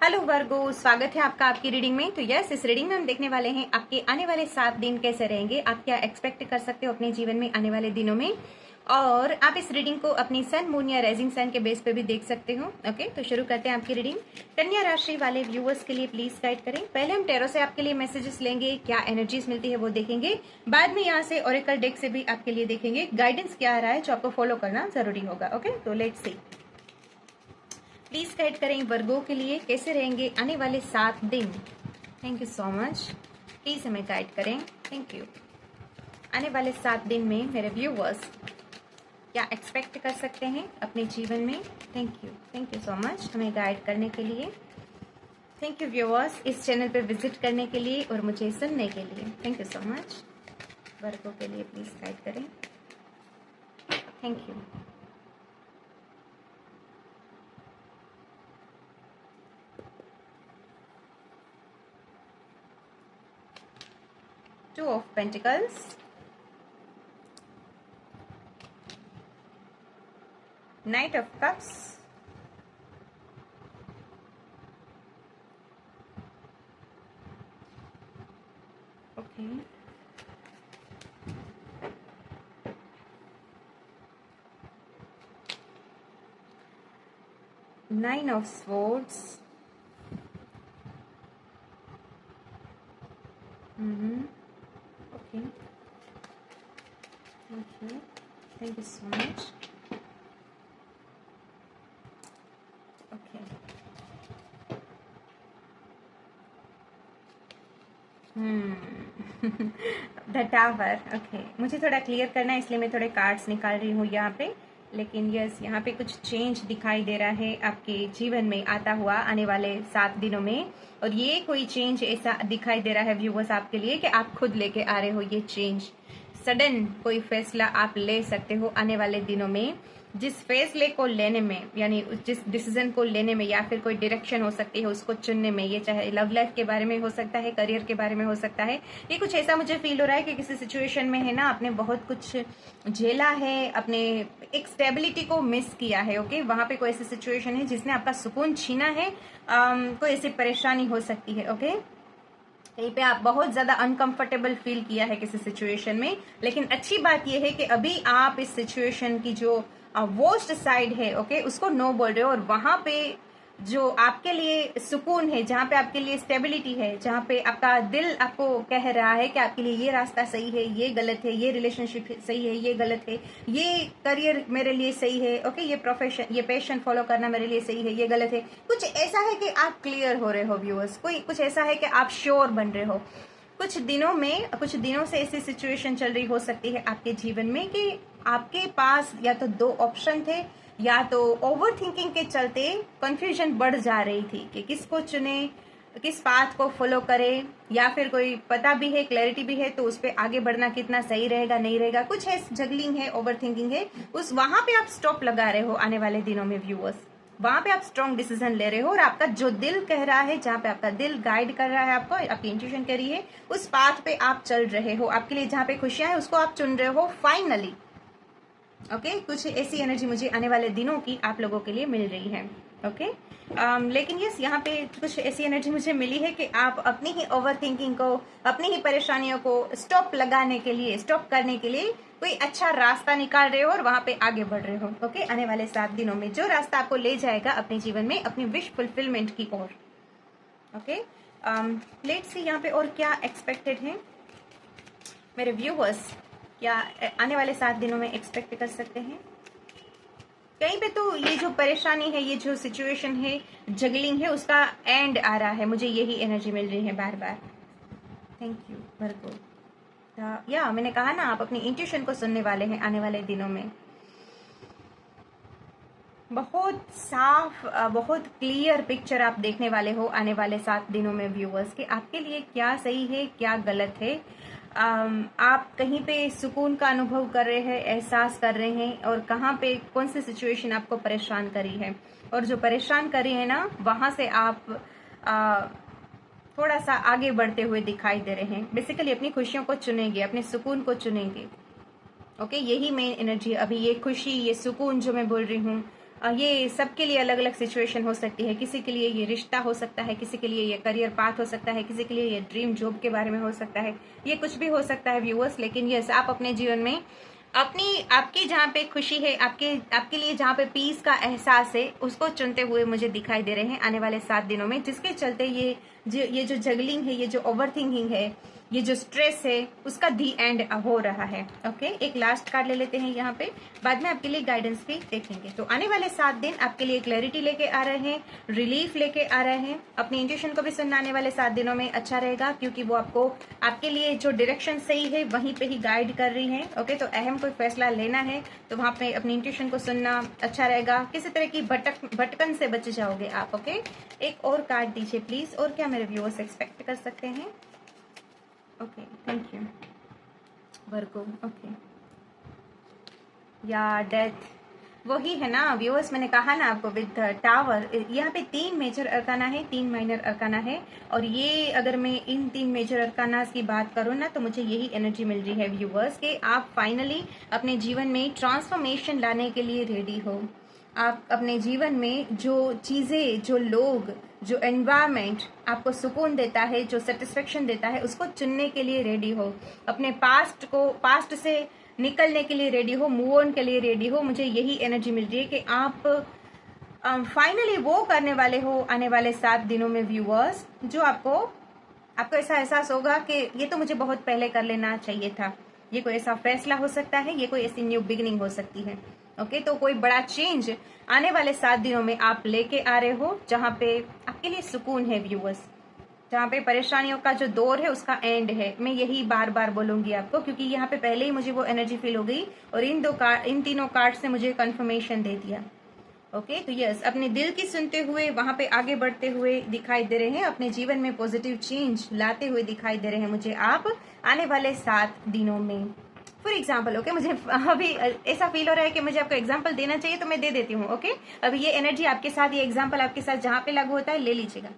Hello वर्गो, स्वागत है आपका आपकी रीडिंग में। तो यस, इस रीडिंग में हम देखने वाले हैं आपके आने वाले 7 दिन कैसे रहेंगे, आप क्या एक्सपेक्ट कर सकते हो अपने जीवन में आने वाले दिनों में। और आप इस रीडिंग को अपनी सन, मून या राइजिंग सन के बेस पे भी देख सकते हो। ओके, तो शुरू करते हैं आपकी रीडिंग। कन्या राशि वाले व्यूअर्स के लिए प्लीज गाइड करें। पहले हम टैरो से आपके लिए मैसेजेस लेंगे, क्या एनर्जीज मिलती है वो देखेंगे। बाद में यहाँ से ओरेकल डेक से भी आपके लिए देखेंगे गाइडेंस क्या आ रहा है जो आपको फॉलो करना जरूरी होगा। ओके, तो लेट्स सी। प्लीज गाइड करें वर्गों के लिए कैसे रहेंगे आने वाले 7 दिन। Thank you so much, please हमें गाइड करें। Thank you. आने वाले 7 दिन में मेरे व्यूवर्स क्या एक्सपेक्ट कर सकते हैं अपने जीवन में। थैंक यू सो मच हमें गाइड करने के लिए। थैंक यू व्यूवर्स इस चैनल पे विजिट करने के लिए और मुझे सुनने के लिए। Thank you so much. वर्गों के लिए प्लीज गाइड करें। Thank you. Two of Pentacles, Knight of Cups, okay, Nine of Swords, okay, thank you so much, okay, the tower. Okay, मुझे थोड़ा क्लियर करना है इसलिए मैं थोड़े कार्ड्स निकाल रही हूँ यहाँ पे। लेकिन यस, यहाँ पे कुछ चेंज दिखाई दे रहा है आपके जीवन में आता हुआ आने वाले 7 दिनों में। और ये कोई चेंज ऐसा दिखाई दे रहा है व्यूवर्स आपके लिए कि आप खुद लेके आ रहे हो ये चेंज। सडन कोई फैसला आप ले सकते हो आने वाले दिनों में। जिस फैसले को लेने में, यानी जिस डिसीजन को लेने में, या फिर कोई डायरेक्शन हो सकती है उसको चुनने में, ये चाहे लव लाइफ के बारे में हो सकता है, करियर के बारे में हो सकता है। ये कुछ ऐसा मुझे फील हो रहा है कि किसी सिचुएशन में है ना, आपने बहुत कुछ झेला है, अपने एक स्टेबिलिटी को मिस किया है। ओके, वहां पे कोई ऐसी सिचुएशन है जिसने आपका सुकून छीना है। कोई ऐसी परेशानी हो सकती है। ओके, कहीं पे आप बहुत ज्यादा अनकंफर्टेबल फील किया है किसी सिचुएशन में। लेकिन अच्छी बात यह है कि अभी आप इस सिचुएशन की जो वर्स्ट साइड है, ओके, उसको नो बोल रहे हो। और वहां पे जो आपके लिए सुकून है, जहां पे आपके लिए स्टेबिलिटी है, जहां पे आपका दिल आपको कह रहा है कि आपके लिए ये रास्ता सही है, ये गलत है, ये रिलेशनशिप सही है, ये गलत है, ये करियर मेरे लिए सही है, ओके, ये प्रोफेशन, ये पैशन फॉलो करना मेरे लिए सही है, ये गलत है। कुछ ऐसा है कि आप क्लियर हो रहे हो व्यूअर्स, कोई कुछ ऐसा है कि आप श्योर बन रहे हो। कुछ दिनों से ऐसी सिचुएशन चल रही हो सकती है आपके जीवन में कि आपके पास या तो 2 ऑप्शन थे, या तो ओवर थिंकिंग के चलते कंफ्यूजन बढ़ जा रही थी कि किसको चुने, किस पाथ को फॉलो करें, या फिर कोई पता भी है, क्लैरिटी भी है, तो उस पर आगे बढ़ना कितना सही रहेगा, नहीं रहेगा। कुछ है, जगलिंग है, ओवर थिंकिंग है, उस वहां पे आप स्टॉप लगा रहे हो आने वाले दिनों में व्यूअर्स। वहां पे आप स्ट्रॉन्ग डिसीजन ले रहे हो और आपका जो दिल कह रहा है, जहां पे आपका दिल गाइड कर रहा है आपको, आपकी इंट्यूशन कह रही है, उस पाथ पे आप चल रहे हो। आपके लिए जहां पे खुशियां है उसको आप चुन रहे हो फाइनली। ओके, कुछ ऐसी एनर्जी मुझे आने वाले दिनों की आप लोगों के लिए मिल रही है। ओके, लेकिन यस, यहाँ पे कुछ ऐसी एनर्जी मुझे मिली है कि आप अपनी ही ओवर थिंकिंग को, अपनी ही परेशानियों को स्टॉप लगाने के लिए, स्टॉप करने के लिए कोई अच्छा रास्ता निकाल रहे हो और वहां पे आगे बढ़ रहे हो। ओके, आने वाले 7 दिनों में जो रास्ता आपको ले जाएगा अपने जीवन में अपनी विश फुलफिलमेंट की ओर। ओके, लेट्स सी यहाँ पे और क्या एक्सपेक्टेड है मेरे व्यूवर्स, क्या आने वाले 7 दिनों में एक्सपेक्ट कर सकते हैं। कहीं पे तो ये जो परेशानी है, ये जो सिचुएशन है, जगलिंग है, उसका एंड आ रहा है। मुझे यही एनर्जी मिल रही है बार बार। थैंक यू वर्गो। या मैंने कहा ना, आप अपनी इंट्यूशन को सुनने वाले हैं आने वाले दिनों में। बहुत साफ, बहुत क्लियर पिक्चर आप देखने वाले हो आने वाले 7 दिनों में व्यूअर्स, कि आपके लिए क्या सही है, क्या गलत है। आप कहीं पे सुकून का अनुभव कर रहे हैं, एहसास कर रहे हैं, और कहाँ पे कौन सी सिचुएशन आपको परेशान करी है, और जो परेशान करी है ना, वहां से आप थोड़ा सा आगे बढ़ते हुए दिखाई दे रहे हैं। बेसिकली अपनी खुशियों को चुनेंगे, अपने सुकून को चुनेंगे। ओके, यही मेन एनर्जी अभी, ये खुशी, ये सुकून जो मैं बोल रही हूँ, ये सबके लिए अलग अलग सिचुएशन हो सकती है। किसी के लिए ये रिश्ता हो सकता है, किसी के लिए ये करियर पाथ हो सकता है, किसी के लिए ये ड्रीम जॉब के बारे में हो सकता है, ये कुछ भी हो सकता है व्यूअर्स। लेकिन यस, आप अपने जीवन में आपकी जहाँ पे खुशी है, आपके लिए जहाँ पे पीस का एहसास है, उसको चुनते हुए मुझे दिखाई दे रहे हैं आने वाले 7 दिनों में, जिसके चलते ये जो जगलिंग है, ये जो ओवर थिंकिंग है, ये जो स्ट्रेस है, उसका दी एंड हो रहा है। ओके, एक लास्ट कार्ड ले लेते हैं यहाँ पे, बाद में आपके लिए गाइडेंस भी देखेंगे। तो आने वाले 7 दिन आपके लिए क्लैरिटी लेके आ रहे हैं, रिलीफ लेके आ रहे हैं। अपनी इंट्यूशन को भी सुनना आने वाले 7 दिनों में अच्छा रहेगा, क्योंकि वो आपके लिए जो डायरेक्शन सही है वहीं पे ही गाइड कर रही है। ओके, तो अहम कोई फैसला लेना है तो वहां पे अपनी इंट्यूशन को सुनना अच्छा रहेगा। किसी तरह की भटकन से बच जाओगे आप। ओके, एक और कार्ड दीजिए प्लीज। और क्या मेरे व्यूअर्स एक्सपेक्ट कर सकते हैं? Okay, thank you Virgo. Okay, या डेथ वही है ना व्यूअर्स, मैंने कहा ना आपको विद टावर। यहाँ पे 3 मेजर अरकाना है, 3 माइनर अरकाना है। और ये अगर मैं इन 3 मेजर अरकाना की बात करूँ ना, तो मुझे यही एनर्जी मिल रही है व्यूअर्स कि आप फाइनली अपने जीवन में ट्रांसफॉर्मेशन लाने के लिए रेडी हो। आप अपने जीवन में जो चीज़ें, जो लोग, जो एनवायरनमेंट आपको सुकून देता है, जो सेटिस्फेक्शन देता है, उसको चुनने के लिए रेडी हो। अपने पास्ट से निकलने के लिए रेडी हो, मूव ऑन के लिए रेडी हो। मुझे यही एनर्जी मिल रही है कि आप फाइनली वो करने वाले हो आने वाले 7 दिनों में व्यूअर्स, जो आपको ऐसा एहसास होगा कि ये तो मुझे बहुत पहले कर लेना चाहिए था। ये कोई ऐसा फैसला हो सकता है, ये कोई ऐसी न्यू बिगिनिंग हो सकती है। ओके, तो कोई बड़ा चेंज आने वाले 7 दिनों में आप लेके आ रहे हो, जहां पे आपके लिए सुकून है व्यूअर्स, जहाँ पे परेशानियों का जो दौर है उसका एंड है। मैं यही बार बार बोलूंगी आपको, क्योंकि यहाँ पे पहले ही मुझे वो एनर्जी फील हो गई और इन तीनों कार्ड से मुझे कंफर्मेशन दे दिया। ओके, तो यस, अपने दिल की सुनते हुए वहां पे आगे बढ़ते हुए दिखाई दे रहे हैं, अपने जीवन में पॉजिटिव चेंज लाते हुए दिखाई दे रहे हैं मुझे आप आने वाले 7 दिनों में। फॉर एग्जाम्पल, ओके, मुझे अभी ऐसा फील हो रहा है कि मुझे आपको एग्जाम्पल देना चाहिए, तो मैं दे देती हूँ। ओके, अभी ये एनर्जी आपके साथ, ये एग्जाम्पल आपके साथ जहाँ पे लागू होता है, ले लीजिएगा।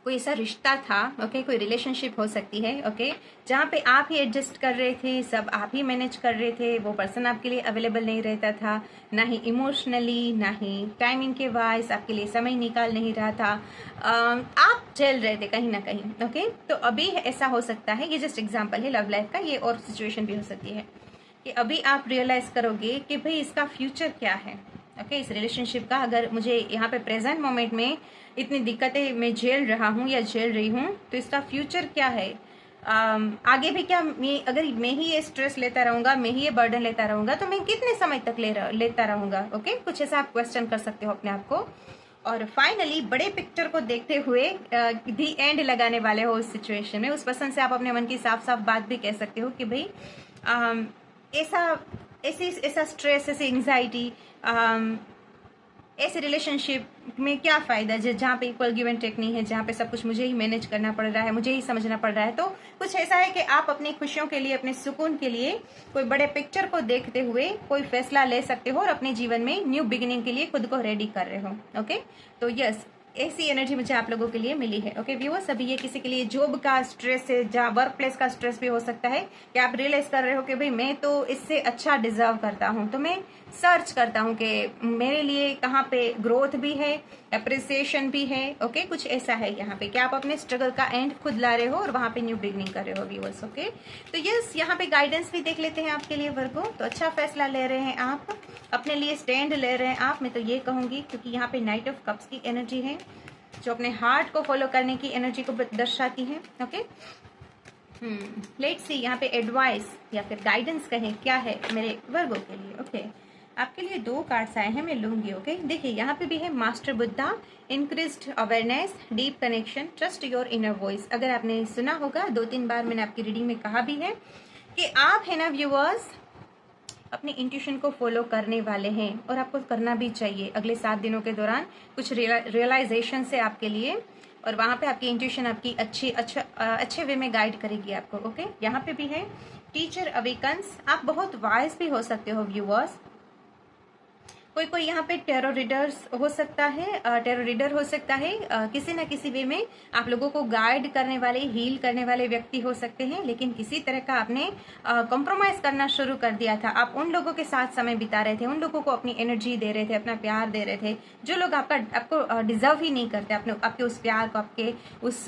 कोई ऐसा रिश्ता था, ओके, कोई रिलेशनशिप हो सकती है, ओके, जहाँ पे आप ही एडजस्ट कर रहे थे, सब आप ही मैनेज कर रहे थे। वो पर्सन आपके लिए अवेलेबल नहीं रहता था, ना ही इमोशनली, ना ही टाइमिंग के वाइज आपके लिए समय निकाल नहीं रहा था। आप झेल रहे थे कहीं ना कहीं। ओके, तो अभी ऐसा हो सकता है, ये जस्ट एग्जाम्पल है लव लाइफ का, ये और सिचुएशन भी हो सकती है कि अभी आप रियलाइज करोगे कि भाई इसका फ्यूचर क्या है। ओके, इस रिलेशनशिप का, अगर मुझे यहाँ पे प्रेजेंट मोमेंट में इतनी दिक्कतें मैं झेल रहा हूँ या झेल रही हूँ, तो इसका फ्यूचर क्या है। आगे भी क्या, अगर मैं ही ये स्ट्रेस लेता रहूंगा, मैं ही ये बर्डन लेता रहूंगा, तो मैं कितने समय तक लेता रहूंगा। ओके, कुछ ऐसा आप क्वेश्चन कर सकते हो अपने आप को। और फाइनली बड़े पिक्चर को देखते हुए दी एंड लगाने वाले हो उस सिचुएशन में। उस पर्सन से आप अपने मन की साफ साफ बात भी कह सकते हो कि भाई ऐसा स्ट्रेस, ऐसी एंग्जाइटी, ऐसे रिलेशनशिप में क्या फायदा जहाँ पे इक्वल गिव एंड टेक नहीं है, जहाँ पे सब कुछ मुझे ही मैनेज करना पड़ रहा है, मुझे ही समझना पड़ रहा है। तो कुछ ऐसा है कि आप अपनी खुशियों के लिए, अपने सुकून के लिए कोई बड़े पिक्चर को देखते हुए कोई फैसला ले सकते हो और अपने जीवन में न्यू बिगिनिंग के लिए खुद को रेडी कर रहे हो। ओके, तो यस, ऐसी एनर्जी मुझे आप लोगों के लिए मिली है। ओके व्यूअर्स, अभी ये किसी के लिए जॉब का स्ट्रेस है, जहाँ वर्क प्लेस का स्ट्रेस भी हो सकता है कि आप रियलाइज कर रहे हो कि भाई मैं तो इससे अच्छा डिजर्व करता हूँ, तो मैं सर्च करता हूँ कि मेरे लिए कहाँ पे ग्रोथ भी है, अप्रिसिएशन भी है। ओके, कुछ ऐसा है यहाँ पे कि आप अपने स्ट्रगल का एंड खुद ला रहे हो और वहां पे न्यू बिगनिंग कर रहे हो व्यूअर्स। ओके, तो यस, यहाँ पे गाइडेंस भी देख लेते हैं आपके लिए वर्गो। तो अच्छा फैसला ले रहे हैं आप, अपने लिए स्टैंड ले रहे हैं आप, मैं तो ये कहूंगी, क्योंकि यहाँ पे नाइट ऑफ कप्स की एनर्जी है, जो अपने हार्ट को फॉलो करने की एनर्जी को दर्शाती है। ओके, लेट्स सी यहाँ पे एडवाइस या फिर गाइडेंस कहें क्या है मेरे वर्गो के लिए। ओके, आपके लिए 2 कार्ड्स आए हैं, मैं लूंगी। ओके, देखिए यहाँ पे भी है master Buddha, increased awareness, deep connection, trust your inner voice. अगर आपने सुना होगा, 2-3 बार मैंने आपकी रीडिंग में कहा भी है कि आप है ना व्यूअर्स, अपनी इंट्यूशन को फॉलो करने वाले हैं और आपको करना भी चाहिए अगले 7 दिनों के दौरान। कुछ रियलाइजेशन से आपके लिए, और वहां पे आपकी इंट्यूशन आपकी अच्छे वे में गाइड करेगी आपको। ओके, यहाँ पे भी है टीचर अवेकन्स, आप बहुत वाइज भी हो सकते हो व्यूअर्स। कोई कोई यहाँ पे टेरो रीडर्स हो सकता है, टेरो रीडर हो सकता है, किसी ना किसी वे में आप लोगों को गाइड करने वाले, हील करने वाले व्यक्ति हो सकते हैं। लेकिन किसी तरह का आपने कॉम्प्रोमाइज करना शुरू कर दिया था, आप उन लोगों के साथ समय बिता रहे थे, उन लोगों को अपनी एनर्जी दे रहे थे, अपना प्यार दे रहे थे, जो लोग आपको डिजर्व ही नहीं करते, आपके उस प्यार को, आपके उस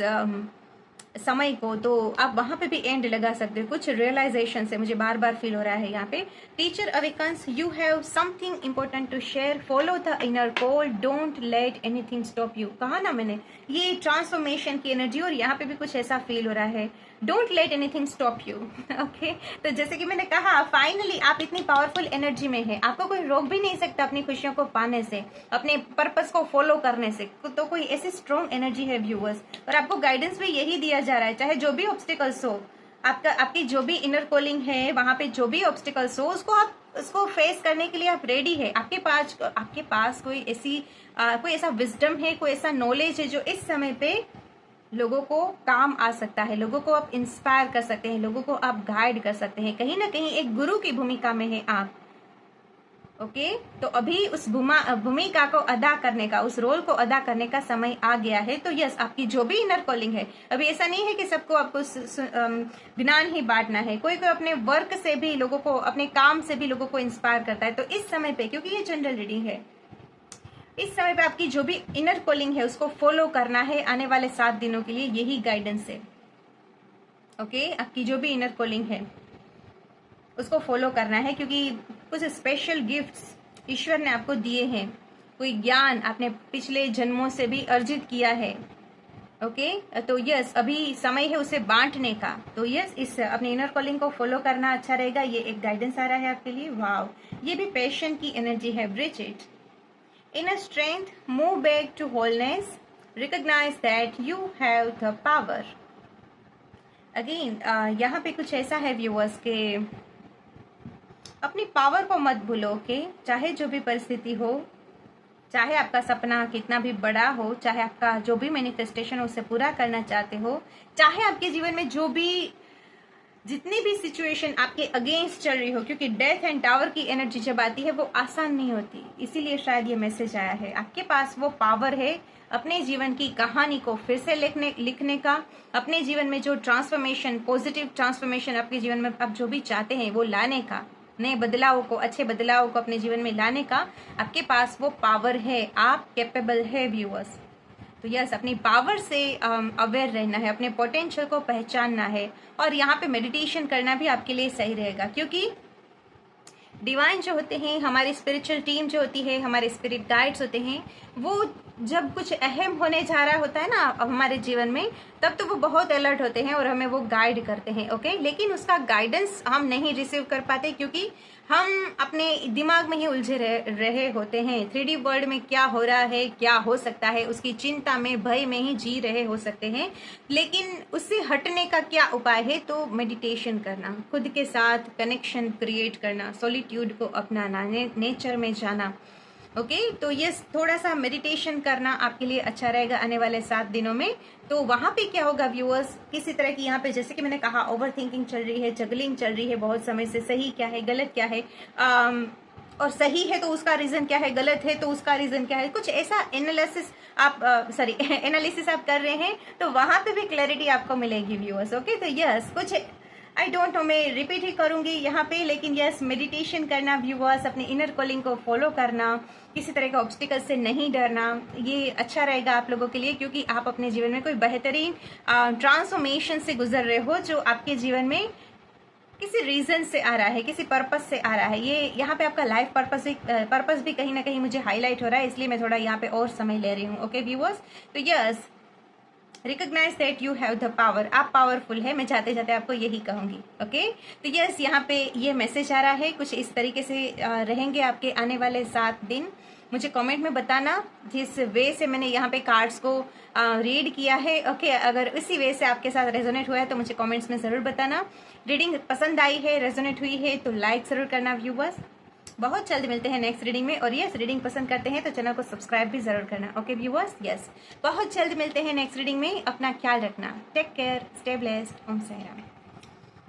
समय को। तो आप वहां पे भी एंड लगा सकते हो कुछ रियलाइजेशन से, मुझे बार बार फील हो रहा है यहाँ पे। Teacher awakens, you have something important to share, follow the inner call, don't let anything stop you. कहा ना मैंने, ये ट्रांसफॉर्मेशन की एनर्जी, और यहाँ पे भी कुछ ऐसा फील हो रहा है, don't let anything stop you. Okay, तो जैसे कि मैंने कहा, फाइनली आप इतनी पावरफुल एनर्जी में है, आपको कोई रोक भी नहीं सकता अपनी खुशियों को पाने से, अपने पर्पस को फॉलो करने से। तो कोई ऐसी स्ट्रॉन्ग एनर्जी है व्यूअर्स, और आपको गाइडेंस भी यही दिया जा रहा है, चाहे जो भी ऑब्स्टिकल्स हो, आपकी जो भी इनर कॉलिंग है, वहां पे जो भी ऑब्स्टिकल्स हो, उसको फेस करने के लिए आप रेडी है। आपके पास कोई ऐसा विजडम है, कोई ऐसा नॉलेज है जो इस समय पे लोगों को काम आ सकता है, लोगों को आप इंस्पायर कर सकते हैं, लोगों को आप गाइड कर सकते हैं। कहीं ना कहीं एक गुरु की भूमिका में है आप। ओके, तो अभी उस भूमिका को अदा करने का, उस रोल को अदा करने का समय आ गया है। तो यस, आपकी जो भी इनर कॉलिंग है, अभी ऐसा नहीं है कि सबको आपको ज्ञान ही बांटना है। कोई कोई अपने वर्क से भी लोगों को, अपने काम से भी लोगों को इंस्पायर करता है। तो इस समय पे, क्योंकि ये जनरल रीडिंग है, इस समय पे आपकी जो भी इनर कॉलिंग है उसको फॉलो करना है आने वाले 7 दिनों के लिए, यही गाइडेंस है। ओके, आपकी जो भी इनर कॉलिंग है उसको फॉलो करना है, क्योंकि कुछ स्पेशल गिफ्ट्स ईश्वर ने आपको दिए हैं, कोई ज्ञान आपने पिछले जन्मों से भी अर्जित किया है। ओके, तो यस, अभी समय है उसे बांटने का। तो यस, इस अपने इनर कॉलिंग को फॉलो करना अच्छा रहेगा। ये एक गाइडेंस आ रहा है आपके लिए। वाव, ये भी पैशन की एनर्जी है। Bridge it inner strength, move back to wholeness, recognize that you have the power. Again, यहाँ पे कुछ ऐसा है व्यूअर्स के अपनी पावर को मत भूलो। के चाहे जो भी परिस्थिति हो, चाहे आपका सपना कितना भी बड़ा हो, चाहे आपका जो भी मैनिफेस्टेशन हो उसे पूरा करना चाहते हो, चाहे आपके जीवन में जितनी भी सिचुएशन आपके अगेंस्ट चल रही हो, क्योंकि डेथ एंड टावर की एनर्जी जब आती है वो आसान नहीं होती। इसीलिए शायद ये मैसेज आया है। आपके पास वो पावर है अपने जीवन की कहानी को फिर से लिखने का, अपने जीवन में जो ट्रांसफॉर्मेशन, पॉजिटिव ट्रांसफॉर्मेशन आपके जीवन में आप जो भी चाहते हैं वो लाने का, नए बदलाव को, अच्छे बदलाव को अपने जीवन में लाने का आपके पास वो पावर है। आप कैपेबल है व्यूअर्स। तो यस, अपनी पावर से अवेयर रहना है, अपने पोटेंशियल को पहचानना है, और यहाँ पे मेडिटेशन करना भी आपके लिए सही रहेगा। क्योंकि डिवाइन जो होते हैं, हमारी स्पिरिचुअल टीम जो होती है, हमारे स्पिरिट गाइड्स होते हैं, वो जब कुछ अहम होने जा रहा होता है ना हमारे जीवन में, तब तो वो बहुत अलर्ट होते हैं और हमें वो गाइड करते हैं। ओके, लेकिन उसका गाइडेंस हम नहीं रिसीव कर पाते, क्योंकि हम अपने दिमाग में ही उलझे रहे होते हैं। 3D वर्ल्ड में क्या हो रहा है, क्या हो सकता है, उसकी चिंता में, भय में ही जी रहे हो सकते हैं। लेकिन उससे हटने का क्या उपाय है? तो मेडिटेशन करना, खुद के साथ कनेक्शन क्रिएट करना, सॉलिट्यूड को अपनाना, नेचर में जाना। ओके, तो ये थोड़ा सा मेडिटेशन करना आपके लिए अच्छा रहेगा आने वाले 7 दिनों में। तो वहां पे क्या होगा व्यूअर्स, किसी तरह की यहाँ पे, जैसे कि मैंने कहा, ओवर थिंकिंग चल रही है, जगलिंग चल रही है बहुत समय से, सही क्या है, गलत क्या है, और सही है तो उसका रीजन क्या है, गलत है तो उसका रीजन क्या है, कुछ ऐसा एनालिसिस आप कर रहे हैं, तो वहां पे भी क्लैरिटी आपको मिलेगी व्यूअर्स। ओके, तो यस, कुछ आई डोंट नो, मैं रिपीट ही करूंगी यहाँ पे, लेकिन यस, मेडिटेशन करना व्यूअर्स, अपने इनर कॉलिंग को फॉलो करना, किसी तरह के ऑब्स्टिकल से नहीं डरना, ये अच्छा रहेगा आप लोगों के लिए। क्योंकि आप अपने जीवन में कोई बेहतरीन ट्रांसफॉर्मेशन से गुजर रहे हो, जो आपके जीवन में किसी रीजन से आ रहा है, किसी पर्पस से आ रहा है। ये यहाँ पे आपका लाइफ पर्पस भी कहीं ना कहीं मुझे हाईलाइट हो रहा है, इसलिए मैं थोड़ा यहाँ पे और समय ले रही हूँ। ओके व्यूअर्स, तो yes, recognize that you have the power, आप पावरफुल है, मैं जाते जाते आपको यही कहूंगी। ओके, तो यस, यहाँ पे ये मैसेज आ रहा है, कुछ इस तरीके से रहेंगे आपके आने वाले 7 दिन। मुझे कमेंट में बताना जिस वे से मैंने यहाँ पे कार्ड्स को रीड किया है। ओके, अगर इसी वे से आपके साथ रेजोनेट हुआ है तो मुझे कमेंट्स में जरूर बताना। रीडिंग पसंद आई है, रेजोनेट हुई है तो लाइक जरूर करना व्यूअर्स। बहुत जल्द मिलते हैं नेक्स्ट रीडिंग में, और यस, रीडिंग पसंद करते हैं तो चैनल को सब्सक्राइब भी जरूर करना। ओके व्यूअर्स, यस, बहुत जल्द मिलते हैं नेक्स्ट रीडिंग में। अपना ख्याल रखना, टेक केयर, स्टे ब्लेस्ड, ओम साई राम।